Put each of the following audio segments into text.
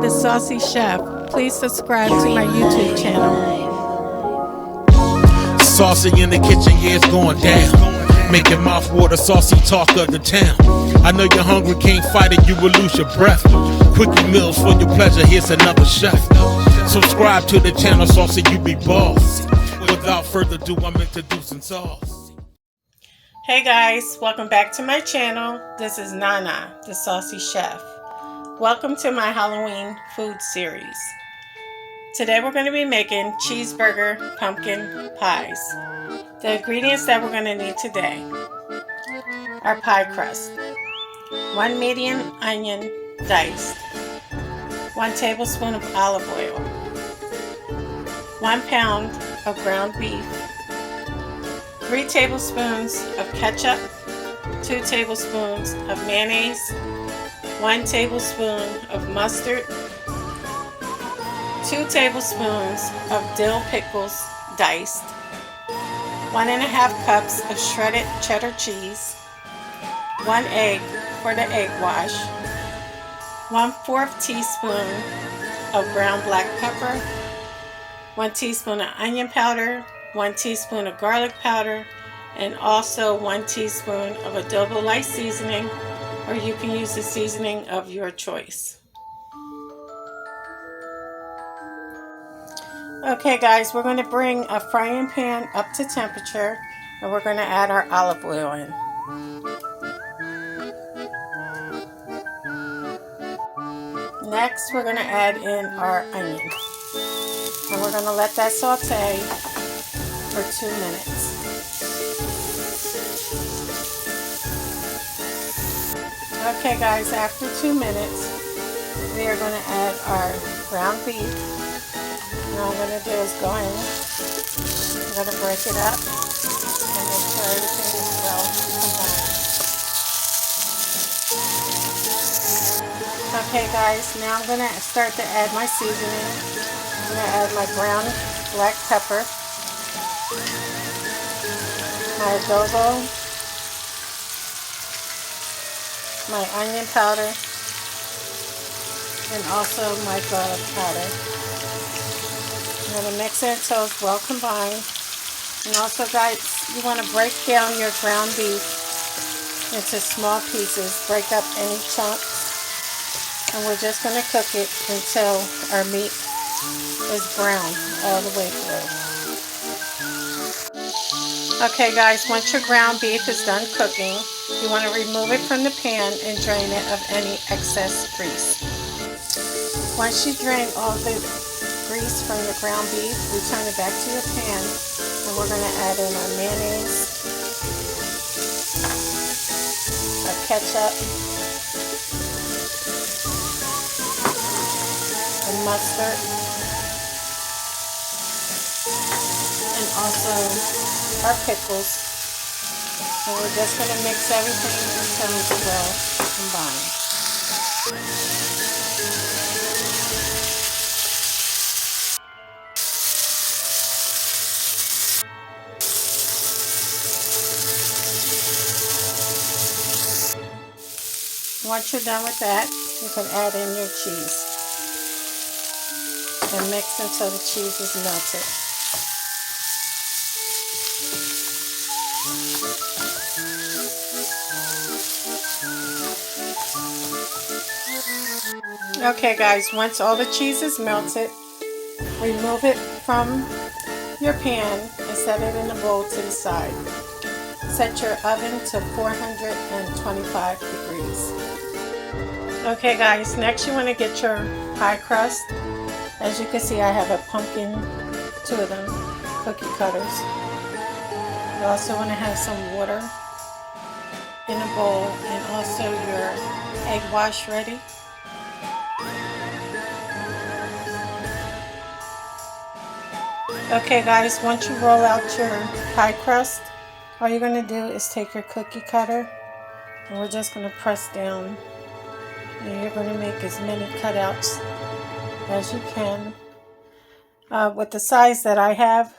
the Saucy Chef. Please subscribe to my YouTube channel. Saucy in the kitchen, yeah, it's going down. Making mouthwater, saucy talk of the town. I know you're hungry, can't fight it, you will lose your breath. Quickie meals for your pleasure, here's another chef. Subscribe to the channel, Saucy, you be boss. Without further ado, I'm introducing Sauce. Hey guys, welcome back to my channel. This is Nana, the Saucy Chef. Welcome to my Halloween food series. Today we're going to be making cheeseburger pumpkin pies. The ingredients that we're going to need today are pie crust, 1 medium onion diced, 1 tablespoon of olive oil, 1 pound of ground beef, 3 tablespoons of ketchup, 2 tablespoons of mayonnaise, 1 tablespoon of mustard, 2 tablespoons of dill pickles diced, 1½ cups of shredded cheddar cheese, 1 egg for the egg wash, 1/4 teaspoon of ground black pepper, 1 teaspoon of onion powder, 1 teaspoon of garlic powder, and also 1 teaspoon of adobo light seasoning, or you can use the seasoning of your choice. Okay guys, we're going to bring a frying pan up to temperature and we're going to add our olive oil in. Next, we're going to add in our onion. And we're going to let that saute for 2 minutes. Okay guys, after 2 minutes, we are going to add our ground beef. And all I'm going to do is go in, I'm going to break it up and make sure everything is well combined. Okay guys, now I'm going to start to add my seasoning. I'm going to add my ground black pepper, my adobo, my onion powder, and also my garlic powder. I'm going to mix it until it's well combined. And also guys, you want to break down your ground beef into small pieces. Break up any chunks. And we're just going to cook it until our meat is brown all the way through. Okay guys, once your ground beef is done cooking, you want to remove it from the pan and drain it of any excess grease. Once you drain all the grease from your ground beef, return it back to your pan and we're going to add in our mayonnaise, our ketchup, and mustard, and also our pickles. And we're just going to mix everything until it's well combined. Once you're done with that, you can add in your cheese and mix until the cheese is melted. Okay guys, once all the cheese is melted, remove it from your pan and set it in a bowl to the side. Set your oven to 425 degrees. Okay guys, next you want to get your pie crust. As you can see, I have a pumpkin, 2 of them, cookie cutters. You also want to have some water in a bowl and also your egg wash ready. Okay guys, once you roll out your pie crust, all you're going to do is take your cookie cutter and we're just going to press down. And you're going to make as many cutouts as you can. With the size that I have,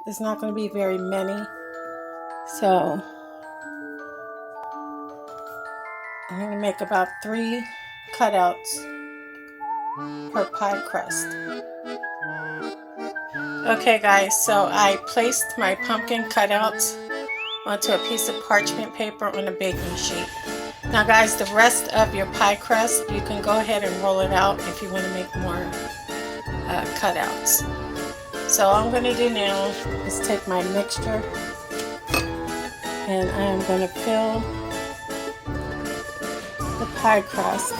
it's not going to be very many. So I'm going to make about 3 cutouts per pie crust. Okay guys, so I placed my pumpkin cutouts onto a piece of parchment paper on a baking sheet. Now guys, the rest of your pie crust, you can go ahead and roll it out if you want to make more cutouts. So all I'm going to do now is take my mixture and I am going to fill the pie crust,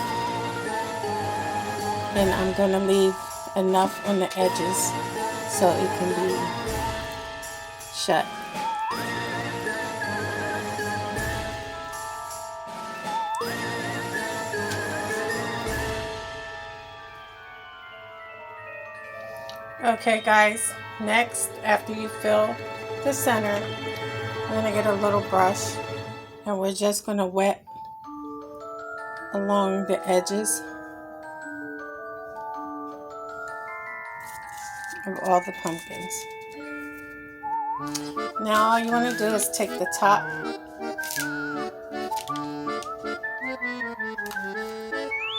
and I'm going to leave enough on the edges so it can be shut. Okay guys, next, after you fill the center, I'm going to get a little brush and we're just going to wet along the edges of all the pumpkins. Now all you want to do is take the top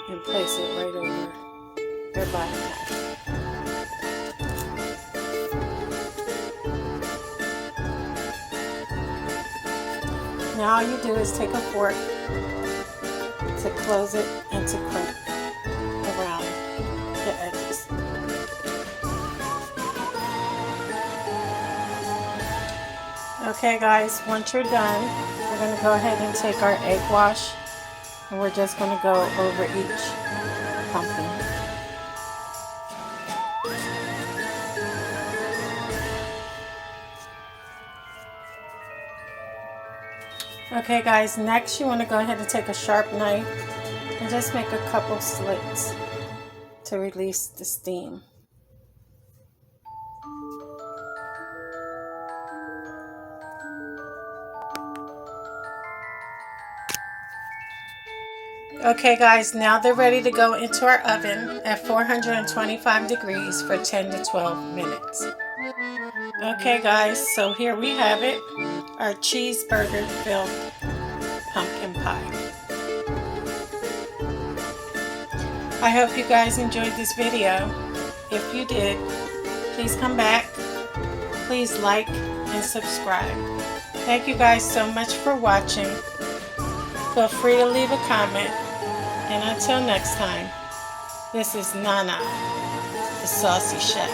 and place it right over their bottom half. Now all you do is take a fork to close it and to crimp around the edges. Okay guys, once you're done, we're going to go ahead and take our egg wash and we're just going to go over each pumpkin. Okay guys, next you want to go ahead and take a sharp knife and just make a couple slits to release the steam. Okay guys, now they're ready to go into our oven at 425 degrees for 10 to 12 minutes. Okay guys, so here we have it, our cheeseburger filled pumpkin pie. I hope you guys enjoyed this video. If you did, please come back, please like and subscribe. Thank you guys so much for watching. Feel free to leave a comment. And until next time, this is Nana, the Saucy Chef.